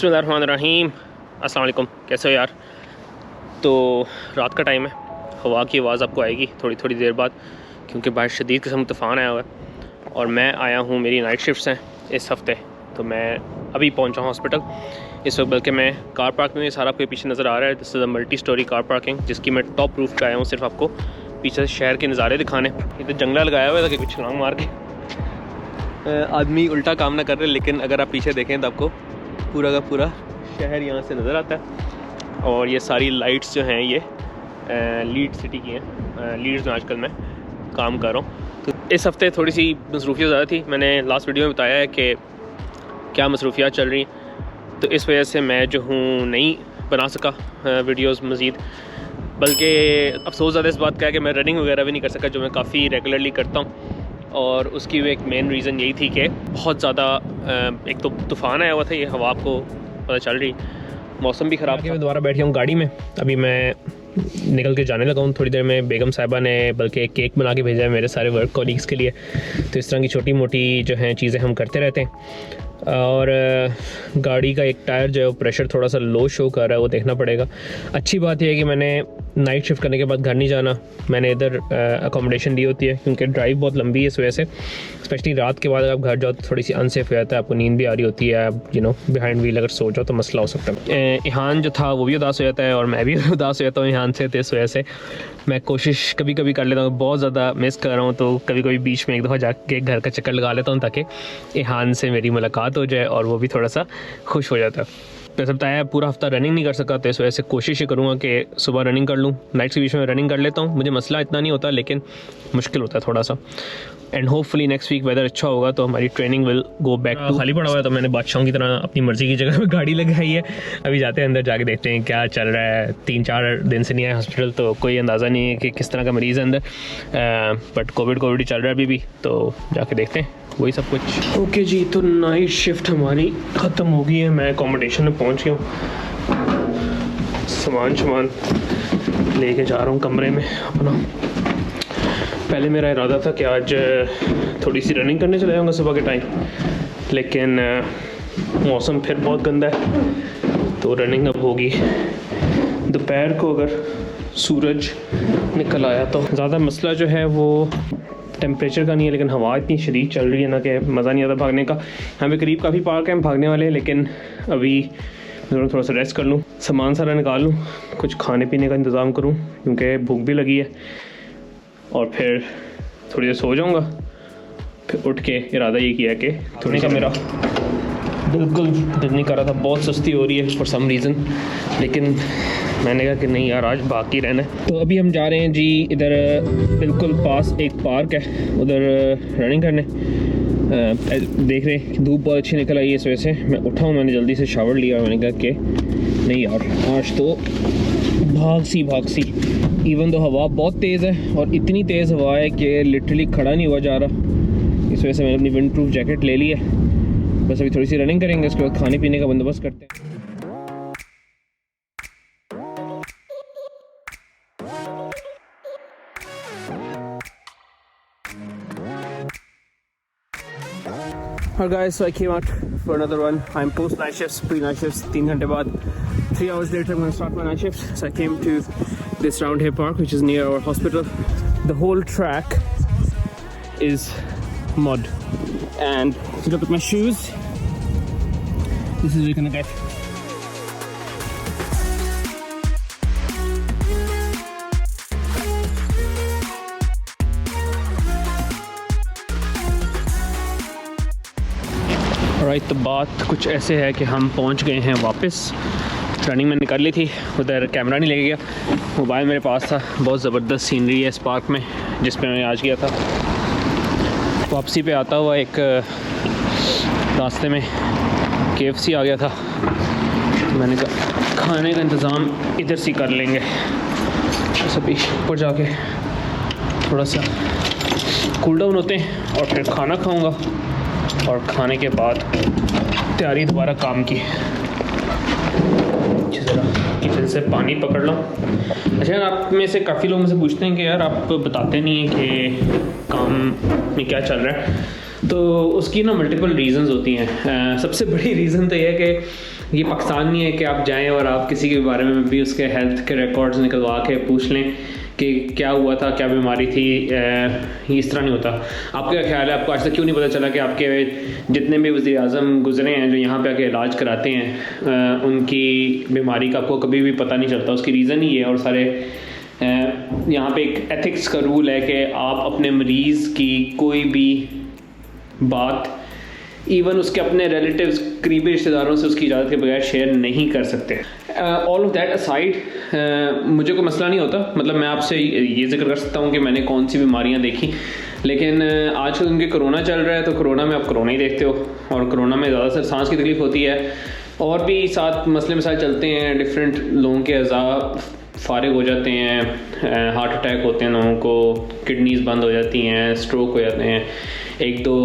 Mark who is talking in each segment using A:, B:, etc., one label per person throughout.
A: बिस्मिल्लाहिर्रहमानिर्रहीम। अस्सलाम वालेकुम, कैसे हो यार। तो रात का टाइम है, हवा की आवाज़ आपको आएगी थोड़ी थोड़ी देर बाद क्योंकि बाहर शदीद किस्म तूफ़ान आया हुआ है और मैं आया हूँ, मेरी नाइट शिफ्ट्स हैं इस हफ़्ते। तो मैं अभी पहुँचा हूँ हॉस्पिटल इस वक्त, बल्कि मैं कार पार्क में, ये सारा आपके पीछे नज़र आ रहा है। This is a multi storey car parking, जिसकी मैं टॉप रूफ पे आया हूँ सिर्फ आपको पीछे से शहर के नज़ारे दिखाने। इधर जंगला लगाया हुआ है ताकि कुछ छलांग मार के आदमी उल्टा काम ना कर रहे, लेकिन अगर आप पीछे देखें तो आपको पूरा का पूरा शहर यहाँ से नज़र आता है। और ये सारी लाइट्स जो हैं ये लीड सिटी की हैं। लीड्स में आजकल मैं काम कर रहा हूँ। तो इस हफ़्ते थोड़ी सी मसरूफियत ज़्यादा थी। मैंने लास्ट वीडियो में बताया है कि क्या मसरूफियात चल रही हैं, तो इस वजह से मैं जो हूँ नहीं बना सका वीडियोज़ मज़ीद। बल्कि अफसोस ज़्यादा इस बात का है कि मैं रनिंग वगैरह भी नहीं कर सका, जो मैं काफ़ी रेगुलरली करता हूँ। और उसकी एक मेन रीज़न यही थी कि बहुत ज़्यादा एक तो तूफ़ान आया हुआ था, ये हवा आपको पता चल रही, मौसम भी ख़राब था। मैं दोबारा बैठ गया हूँ गाड़ी में, अभी मैं निकल के जाने लगा हूँ थोड़ी देर में। बेगम साहिबा ने बल्कि एक केक बना के भेजा है मेरे सारे वर्क कॉलीग्स के लिए। तो इस तरह की छोटी मोटी जो हैं चीज़ें हम करते रहते हैं। और गाड़ी का एक टायर जो है वो प्रेशर थोड़ा सा लो शो कर रहा है, वो देखना पड़ेगा। अच्छी बात यह है कि मैंने नाइट शिफ्ट करने के बाद घर नहीं जाना, मैंने इधर अकोमोडेशन ली होती है क्योंकि ड्राइव बहुत लंबी है। इस वजह से स्पेशली रात के बाद अगर आप घर जाओ तो थोड़ी सी अनसेफ हो जाता है, आपको नींद भी आ रही होती है, आप बिहाइंड व्हील अगर सो जाओ तो मसला हो सकता है। इहान जो था वो भी उदास हो जाता है और मैं भी उदास हो जाता हूँ इहान से। तो इस वजह से मैं कोशिश कभी कभी कर लेता हूँ, बहुत ज़्यादा मिस कर रहा हूँ तो कभी कभी बीच में एक दफ़ा जाके घर का चक्कर लगा लेता हूँ ताकि इहान से मेरी मुलाकात हो जाए और वो भी थोड़ा सा खुश हो जाता है। वैसे बताया पूरा हफ्ता रनिंग नहीं कर सका, तो इस वजह से कोशिश ही करूँगा कि सुबह रनिंग कर लूँ, नाइट के बीच में रनिंग कर लेता हूँ। मुझे मसला इतना नहीं होता लेकिन मुश्किल होता है थोड़ा सा। And hopefully next week weather अच्छा होगा तो हमारी training will go back to. खाली पड़ा हुआ है तो मैंने बादशाहों की तरह अपनी मर्ज़ी की जगह पे गाड़ी लगाई है। अभी जाते हैं अंदर, जाके देखते हैं क्या चल रहा है। 3-4 दिन से नहीं आया हॉस्पिटल तो कोई अंदाज़ा नहीं है कि किस तरह का मरीज़ है अंदर, बट कोविड ही चल रहा है अभी भी, तो जाके देखते हैं वही सब कुछ। ओके जी, तो नाइट शिफ्ट हमारी ख़त्म हो गई है। मैं अकोमोडेशन में पहुंच गया हूँ, सामान लेके जा रहा हूँ कमरे में अपना। पहले मेरा इरादा था कि आज थोड़ी सी रनिंग करने चले जाऊँगा सुबह के टाइम, लेकिन मौसम फिर बहुत गंदा है तो रनिंग अब होगी दोपहर को। अगर सूरज निकल आया तो ज़्यादा मसला जो है वो टेम्परेचर का नहीं है, लेकिन हवा इतनी शदीद चल रही है ना कि मज़ा नहीं आता भागने का। यहाँ पे करीब काफ़ी पार्क हैं भागने वाले, लेकिन अभी थोड़ा सा रेस्ट कर लूँ, सामान सारा निकाल लूँ, कुछ खाने पीने का इंतज़ाम करूँ क्योंकि भूख भी लगी है, और फिर थोड़ी देर सो जाऊँगा। फिर उठ के इरादा ये किया कि थोड़ी का मेरा बिल्कुल दिल नहीं कर रहा था, बहुत सुस्ती हो रही है फॉर सम रीज़न, लेकिन मैंने कहा कि नहीं यार आज बाकी रहना है। तो अभी हम जा रहे हैं जी, इधर बिल्कुल पास एक पार्क है, उधर रनिंग करने। देख रहे धूप बहुत अच्छी निकल आई है, इस वजह से मैं उठा हूँ, मैंने जल्दी से शावर लिया और मैंने कहा कि नहीं यार आज तो भाग सी। इवन तो हवा बहुत तेज़ है और इतनी तेज़ हवा है कि लिटरली खड़ा नहीं हुआ जा रहा। इस वजह से मैंने अपनी विंड प्रूफ जैकेट ले ली है। बस अभी थोड़ी सी रनिंग करेंगे, उसके बाद खाने पीने का बंदोबस्त करते हैं। Alright guys, so I came out for another one. I'm post night shifts, pre night shifts, 3 घंटे बाद, 3 hours later I'm going to start my night shift. So I came to this round here park which is near our hospital. The whole track is mud, and if you look at my shoes, this is what you're gonna get. Right, तो बात कुछ ऐसे है कि हम पहुंच गए हैं वापस। रनिंग में निकाल ली थी, उधर कैमरा नहीं लेके गया, मोबाइल मेरे पास था। बहुत ज़बरदस्त सीनरी है इस पार्क में जिस पे मैं आज गया था। वापसी पे आता हुआ एक रास्ते में KFC आ गया था, तो मैंने कहा खाने का इंतज़ाम इधर से कर लेंगे। बस अभी ऊपर जाके थोड़ा सा कूल डाउन होते हैं और फिर खाना खाऊँगा, और खाने के बाद तैयारी दोबारा काम की। ज़रा किचन से पानी पकड़ लो। अच्छा यार, आप में से काफ़ी लोग मुझसे पूछते हैं कि यार आप बताते नहीं हैं कि काम में क्या चल रहा है। तो उसकी ना मल्टीपल रीज़न्स होती हैं। सबसे बड़ी रीज़न तो यह है कि ये पाकिस्तान नहीं है कि आप जाएं और आप किसी के बारे में भी उसके हेल्थ के रिकॉर्ड्स निकलवा के पूछ लें कि क्या हुआ था, क्या बीमारी थी। ये इस तरह नहीं होता। आपका क्या ख्याल है, आपको आज तक क्यों नहीं पता चला कि आपके जितने भी वज़ीर आज़म गुजरे हैं जो यहाँ पे आके इलाज कराते हैं, उनकी बीमारी का आपको कभी भी पता नहीं चलता? उसकी रीज़न ही है। और सारे यहाँ पे एक एथिक्स का रूल है कि आप अपने मरीज़ की कोई भी बात इवन उसके अपने रिलेटिव्स, करीबी रिश्तेदारों से उसकी इजाज़त के बगैर शेयर नहीं कर सकते। ऑल ऑफ दैट असाइड, मुझे कोई मसला नहीं होता। मतलब मैं आपसे ये जिक्र कर सकता हूँ कि मैंने कौन सी बीमारियाँ देखी, लेकिन आजकल उनके कोरोना चल रहा है तो कोरोना में आप कोरोना ही देखते हो, और कोरोना में ज़्यादातर सांस की तकलीफ़ होती है। और भी साथ मसले मसाइल चलते हैं, डिफरेंट लोगों के अज़ा फारिग हो जाते हैं, हार्ट अटैक होते हैं लोगों को, किडनीज़ बंद हो जाती हैं, स्ट्रोक हो जाते हैं। एक दो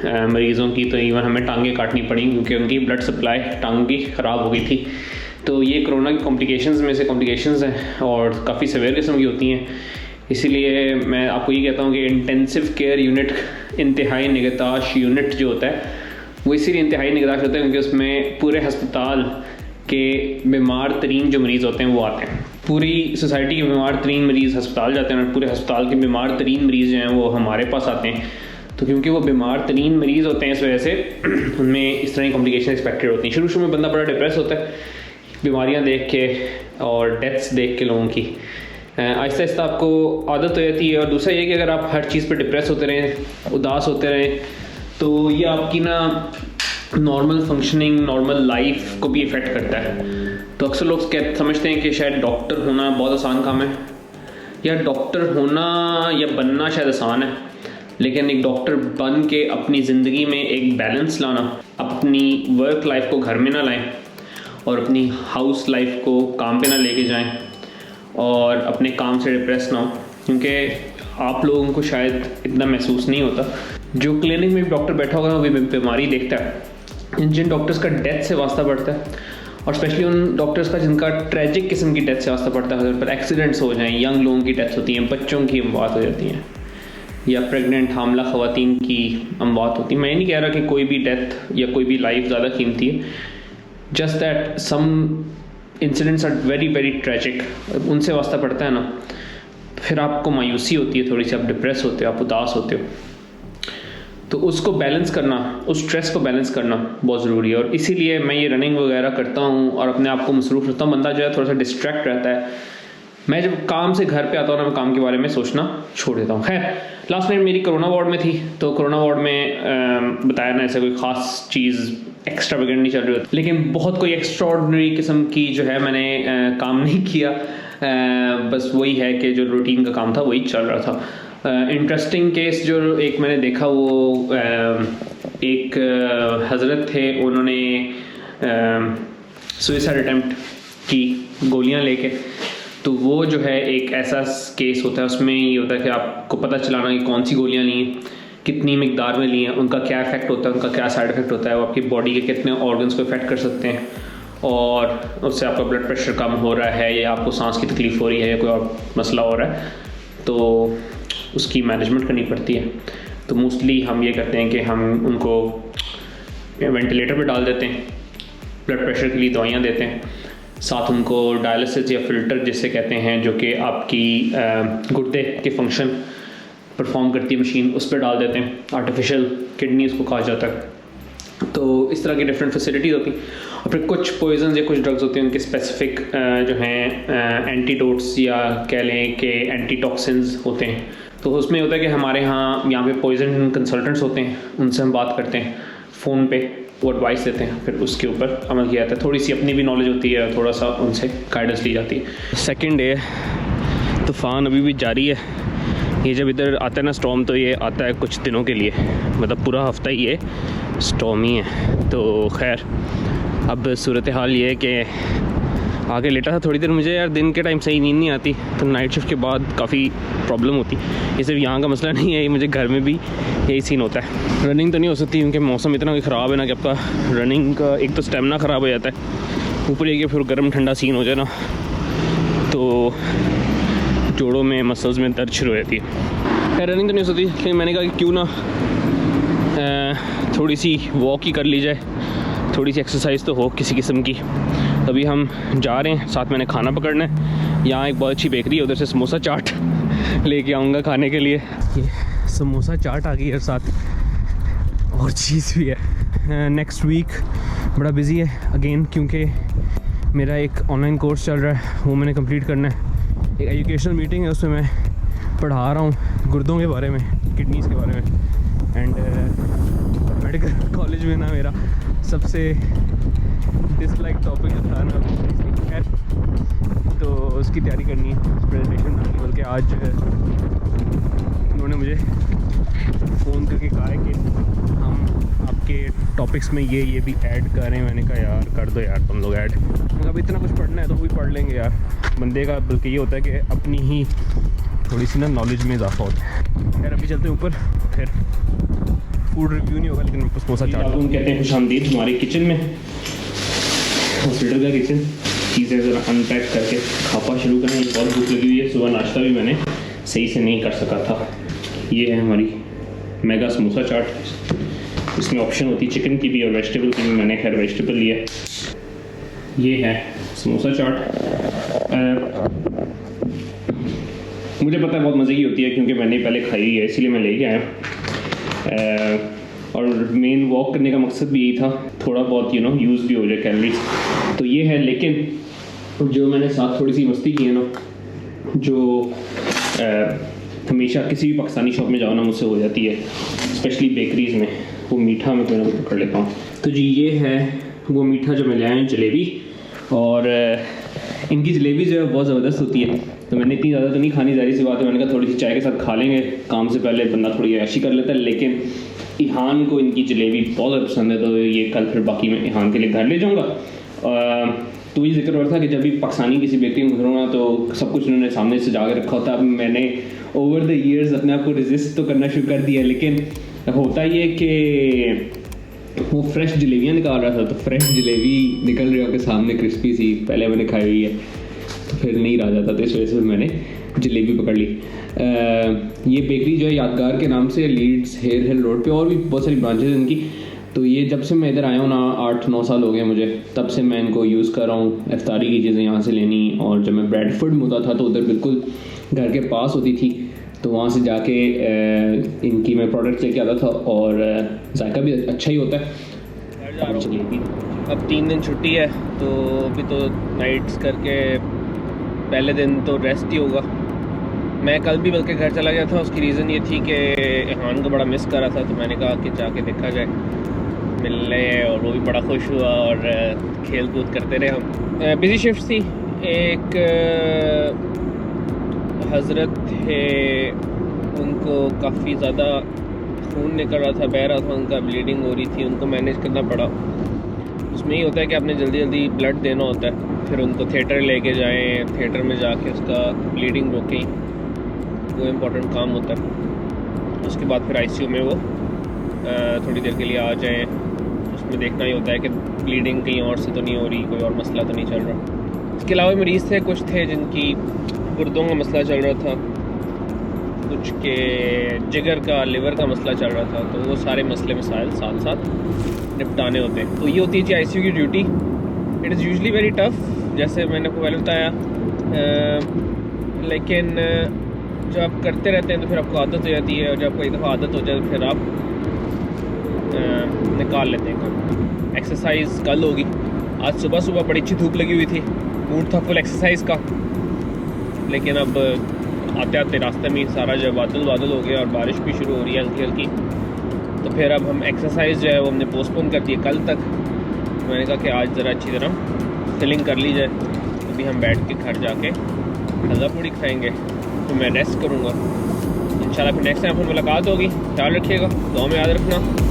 A: मरीज़ों की तो इवन हमें टांगें काटनी पड़ी क्योंकि उनकी ब्लड सप्लाई टांग की ख़राब हो गई थी। तो ये कोरोना की कॉम्प्लिकेशंस में से कॉम्प्लिकेशंस हैं और काफ़ी सीवियर किस्म की होती हैं। इसीलिए मैं आपको ये कहता हूँ कि इंटेंसिव केयर यूनिट, इंतहाई निगहदाश यूनिट जो होता है वो इसीलिए इंतहाई निगहदाश होता है क्योंकि उसमें पूरे हस्पताल के बीमार तरीन जो मरीज़ होते हैं वो आते हैं। पूरी सोसाइटी के बीमार तरीन मरीज़ हस्पताल जाते हैं और पूरे हस्पताल के बीमार तरीन मरीज़ जो हैं वो हमारे पास आते हैं। तो क्योंकि वो बीमार तरीन मरीज़ होते हैं इस वजह से उनमें इस तरह की कॉम्प्लिकेशन एक्सपेक्टेड होती हैं। शुरू में बंदा बड़ा डिप्रेस होता है बीमारियां देख के और डेथ्स देख के लोगों की। आहिस्ता आहिस्ता आपको आदत हो जाती है। और दूसरा ये कि अगर आप हर चीज़ पर डिप्रेस होते रहें, उदास होते रहें, तो ये आपकी ना नॉर्मल फंक्शनिंग, नॉर्मल लाइफ को भी इफ़ेक्ट करता है। तो अक्सर लोग समझते हैं कि शायद डॉक्टर होना बहुत आसान काम है, या डॉक्टर होना या बनना शायद आसान है, लेकिन एक डॉक्टर बन के अपनी ज़िंदगी में एक बैलेंस लाना, अपनी वर्क लाइफ को घर में ना लाएं और अपनी हाउस लाइफ को काम पे ना लेके जाएं और अपने काम से डिप्रेस ना हो, क्योंकि आप लोगों को शायद इतना महसूस नहीं होता। जो क्लिनिक में डॉक्टर बैठा होगा वो बीमारी देखता है। जिन डॉक्टर्स का डेथ से वास्ता पड़ता है, और स्पेशली उन डॉक्टर्स का जिनका ट्रेजिक किस्म की डेथ से वास्ता पड़ता है, पर एक्सीडेंट्स हो जाएँ, यंग लोगों की डेथ होती हैं, बच्चों की अमवात हो जाती हैं, या प्रेग्नेंट हामला ख़वातीन की अमवात होती है। मैं नहीं कह रहा कि कोई भी डेथ या कोई भी लाइफ ज़्यादा कीमती है, just that some incidents are very very tragic. उनसे वास्ता पड़ता है ना, फिर आपको मायूसी होती है, थोड़ी सी आप डिप्रेस होते हो, आप उदास होते हो। तो उसको बैलेंस करना, उस स्ट्रेस को बैलेंस करना बहुत ज़रूरी है। और इसीलिए मैं ये रनिंग वगैरह करता हूँ और अपने आप को मसरूफ़ रखता हूँ। बंदा जो है थोड़ा सा डिस्ट्रैक्ट रहता है। मैं जब काम से घर पे आता हूँ ना, मैं काम के बारे में सोचना छोड़ देता हूँ। खैर, लास्ट नाइट मेरी कोरोना वार्ड में थी, तो कोरोना वार्ड में बताया ना ऐसा कोई ख़ास चीज़ एक्स्ट्रावेगेंट नहीं चल रही होती, लेकिन बहुत कोई एक्स्ट्राऑर्डिनरी किस्म की जो है मैंने काम नहीं किया। बस वही है कि जो रूटीन का काम था वही चल रहा था। इंटरेस्टिंग केस जो एक मैंने देखा, वो एक हज़रत थे, उन्होंने सुसाइड अटेम्प्ट की गोलियां लेके। तो वो जो है एक ऐसा केस होता है, उसमें ये होता है कि आपको पता चलाना कि कौन सी गोलियां ली हैं, कितनी मिकदार में ली हैं, उनका क्या इफेक्ट होता है, उनका क्या साइड इफेक्ट होता है, वो आपकी बॉडी के कितने ऑर्गन्स को इफेक्ट कर सकते हैं, और उससे आपका ब्लड प्रेशर कम हो रहा है या आपको सांस की तकलीफ़ हो रही है या कोई और मसला हो रहा है, तो उसकी मैनेजमेंट करनी पड़ती है। तो मोस्टली हम ये करते हैं कि हम उनको वेंटिलेटर पे डाल देते हैं, ब्लड प्रेशर के लिए दवाइयाँ देते हैं, साथ उनको डायलिसिस या फ़िल्टर जिसे कहते हैं, जो कि आपकी गुर्दे के फंक्शन परफॉर्म करती है मशीन, उस पर डाल देते हैं। आर्टिफिशियल किडनी उसको कहा जाता है। तो इस तरह की डिफरेंट फैसिलिटीज़ होती हैं। और फिर कुछ पॉइजन या कुछ ड्रग्स होते हैं, उनके स्पेसिफिक जो हैं एंटीडोट्स या कह लें कि एंटीटॉक्सिन्स होते हैं। तो उसमें होता है कि हमारे यहाँ पे पॉइजन कंसल्टेंट्स होते हैं, उनसे हम बात करते हैं फ़ोन पे, वो एडवाइस देते हैं, फिर उसके ऊपर अमल किया जाता है। थोड़ी सी अपनी भी नॉलेज होती है, थोड़ा सा उनसे गाइडेंस ली जाती है। सेकंड डे, तूफ़ान अभी भी जारी है। ये जब इधर आता है ना स्टॉर्म, तो ये आता है कुछ दिनों के लिए, मतलब पूरा हफ्ता ही ये स्टॉर्म ही है। तो खैर, अब सूरत हाल ये है कि आगे लेटा था थोड़ी देर, मुझे यार दिन के टाइम सही नींद नहीं आती, तो नाइट शिफ्ट के बाद काफ़ी प्रॉब्लम होती। ये सिर्फ यहाँ का मसला नहीं है, ये मुझे घर में भी यही सीन होता है। रनिंग तो नहीं हो सकती क्योंकि मौसम इतना ख़राब है ना कि आपका रनिंग का एक तो स्टेमिना ख़राब हो जाता है, ऊपर ये कि फिर गर्म ठंडा सीन हो जाए ना तो जोड़ों में मसल्स में दर्द शुरू हो जाती है। रनिंग तो नहीं हो सकती, लेकिन मैंने कहा कि क्यों ना थोड़ी सी वॉक ही कर ली जाए, थोड़ी सी एक्सरसाइज तो हो किसी किस्म की। अभी हम जा रहे हैं, साथ मैंने खाना पकड़ना है। यहाँ एक बहुत अच्छी बेकरी है, उधर से समोसा चाट लेके आऊँगा खाने के लिए। ये समोसा चाट आ गई है, साथ और चीज़ भी है। नेक्स्ट वीक बड़ा बिजी है अगेन, क्योंकि मेरा एक ऑनलाइन कोर्स चल रहा है, वो मैंने कंप्लीट करना है। एक एजुकेशनल मीटिंग है, उसमें मैं पढ़ा रहा हूँ गुर्दों के बारे में, किडनीज़ के बारे में। एंड मेडिकल कॉलेज में ना मेरा सबसे डिसलाइक टॉपिक जो था ना, खैर तो उसकी तैयारी करनी है, प्रेजेंटेशन बनानी। बल्कि आज उन्होंने मुझे फ़ोन करके कहा है कि हम आपके टॉपिक्स में ये भी ऐड कर रहे हैं। मैंने कहा यार कर दो यार तुम लोग ऐड, मतलब इतना कुछ पढ़ना है तो भी पढ़ लेंगे यार बंदे का। बल्कि ये होता है कि अपनी ही थोड़ी सी ना नॉलेज में इजाफा होता है। खैर अभी चलते हैं ऊपर, फिर फूड रिव्यू नहीं होगा लेकिन समोसा चाट। हम कहते हैं खुशामदीद हमारे किचन में, हॉस्पिटल का किचन। चीज़ें ज़रा अनपैक करके खापा शुरू करें। बहुत भूख लगी हुई है, सुबह नाश्ता भी मैंने सही से नहीं कर सका था। ये है हमारी मेगा समोसा चाट। इसमें ऑप्शन होती है चिकन की भी और वेजिटेबल की भी, मैंने खैर वेजिटेबल लिया। ये है समोसा चाट। मुझे पता है बहुत मज़े की होती है क्योंकि मैंने पहले खाई हुई है, इसीलिए मैं लेके आया। और मेन वॉक करने का मकसद भी यही था, थोड़ा बहुत यूज़ भी हो जाए कैलोरीज, तो ये है। लेकिन जो मैंने साथ थोड़ी सी मस्ती की है ना, जो हमेशा किसी भी पाकिस्तानी शॉप में जाओ ना मुझसे हो जाती है, स्पेशली बेकरीज़ में, वो मीठा मैं कोई ना कोई पकड़ लेता हूँ। तो जी ये है वो मीठा जो मैं ले आया हूँ, जलेबी। और इनकी जलेबी जो है बहुत ज़बरदस्त होती है, तो मैंने इतनी ज़्यादा तो नहीं खानी, ज़ाहिर सी बात है। मैंने कहा थोड़ी सी चाय के साथ खा लेंगे, काम से पहले बंदा थोड़ी ऐशी कर लेता है। लेकिन इहान को इनकी जलेबी बहुत ज़्यादा पसंद है, तो ये कल फिर बाकी मैं इहान के लिए घर ले जाऊँगा। तो ये जिक्र हो रहा था कि जब भी पाकिस्तानी किसी बेकरी में गुजरूँगा तो सब कुछ उन्होंने सामने से जा के रखा होता है। अब मैंने ओवर द ईयर्स अपने आप को रेजिस्ट तो करना शुरू कर दिया, लेकिन होता ये कि वो फ्रेश जलेबियाँ निकाल रहा था, तो फ्रेश जलेबी निकल रही हो के सामने क्रिस्पी सी, पहले मैंने खाई हुई है तो फिर नहीं रहा जाता, तो इस वजह से मैंने जलेबी पकड़ ली। ये बेकरी जो है यादगार के नाम से, लीड्स हेयर हिल रोड पे, और भी बहुत सारी ब्रांचेज हैं इनकी। तो ये जब से मैं इधर आया हूँ ना, 8-9 साल हो गए मुझे, तब से मैं इनको यूज़ कर रहा हूँ। इफ्तारी की चीज़ें यहाँ से लेनी, और जब मैं ब्रैडफोर्ड में होता था तो उधर बिल्कुल घर के पास होती थी, तो वहाँ से जाके इनकी मैं प्रोडक्ट्स लेके आता था, और जायका भी अच्छा ही होता है। जलेबी
B: अब 3 दिन छुट्टी है, तो अभी तो नाइट्स करके पहले दिन तो रेस्ट ही होगा। मैं कल भी बल्कि घर चला गया था, उसकी रीज़न ये थी कि इहान को बड़ा मिस कर रहा था, तो मैंने कहा कि जाके देखा जाए, मिलने, और वो भी बड़ा खुश हुआ और खेल कूद करते रहे हम। बिज़ी शिफ्ट थी। एक हज़रत थे, उनको काफ़ी ज़्यादा खून निकल रहा था, बह रहा था, उनका ब्लीडिंग हो रही थी, उनको मैनेज करना पड़ा। उसमें ये होता है कि आपने जल्दी जल्दी ब्लड देना होता है, फिर उनको थिएटर लेके जाएं, थिएटर में जाके उसका ब्लीडिंग रोकें, वो इम्पोर्टेंट काम होता है। उसके बाद फिर आईसीयू में वो थोड़ी देर के लिए आ जाएं। उसमें देखना ही होता है कि ब्लीडिंग कहीं और से तो नहीं हो रही, कोई और मसला तो नहीं चल रहा। इसके अलावा मरीज़ थे, कुछ थे जिनकी गुर्दों का मसला चल रहा था, कुछ के जिगर का, लिवर का मसला चल रहा था, तो वो सारे मसले मसाइल साथ साथ निपटाने होते हैं। तो ये होती है जी आईसीयू की duty. It is usually very tough, जैसे मैंने आपको पहले बताया, लेकिन जब आप करते रहते हैं तो फिर आपको आदत हो जाती है, और जब आपको एक दफ़ा आदत हो जाए तो फिर आप निकाल लेते हैं काम। एक्सरसाइज कल होगी। आज सुबह सुबह बड़ी अच्छी धूप लगी हुई थी, मूड था फुल एक्सरसाइज का, लेकिन अब आते आते रास्ते में सारा जो बादल हो गया और बारिश भी शुरू हो रही है हल्की हल्की, तो फिर अब हम एक्सरसाइज जो है वो हमने पोस्टपोन कर दी कल तक। मैंने कहा कि आज ज़रा अच्छी तरह फिलिंग कर ली जाए। अभी हम बैठ के घर जाके हलवा पूड़ी खाएँगे, तो मैं रेस्ट करूँगा। इंशाल्लाह फिर नेक्स्ट टाइम फिर मुलाकात होगी। ख्याल रखिएगा, दुआ में याद रखना।